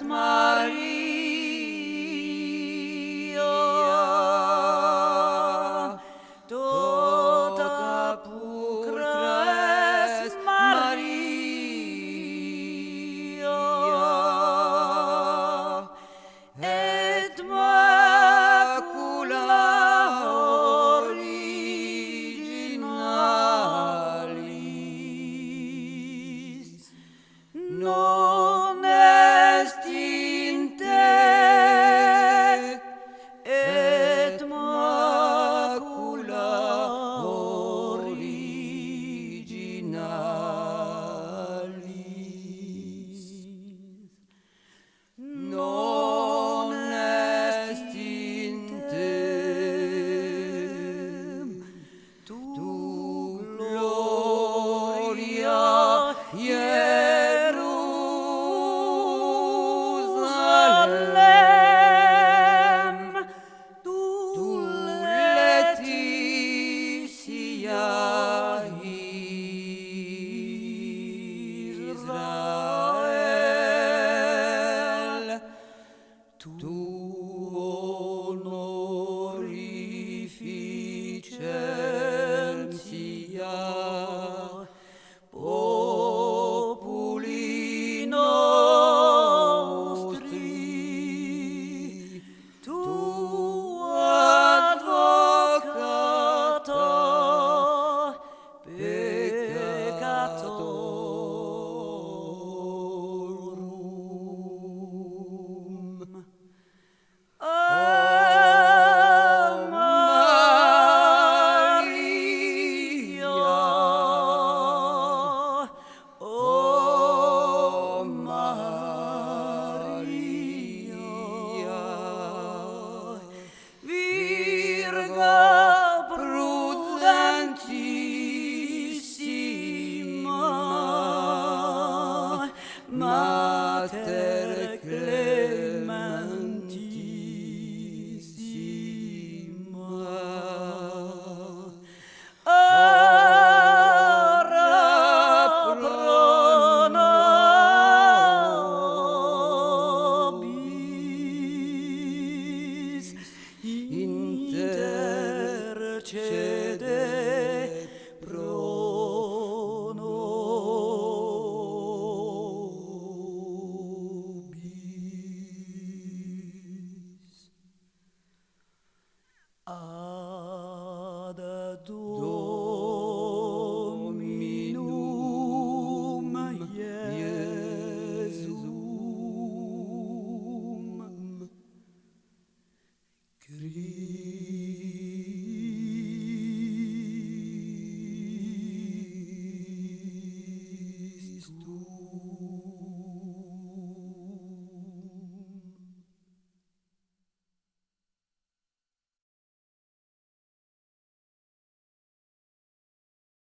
Maria, tota pulcres Maria, et macula originalis, non est in te, et macula originalis, non est in te, tu gloria Jerusalem, tu laetitia Israel, tu honorificentia populi nostri, tu advocata peccatorum. Maria, O Maria, Virgo prudentissima, Mater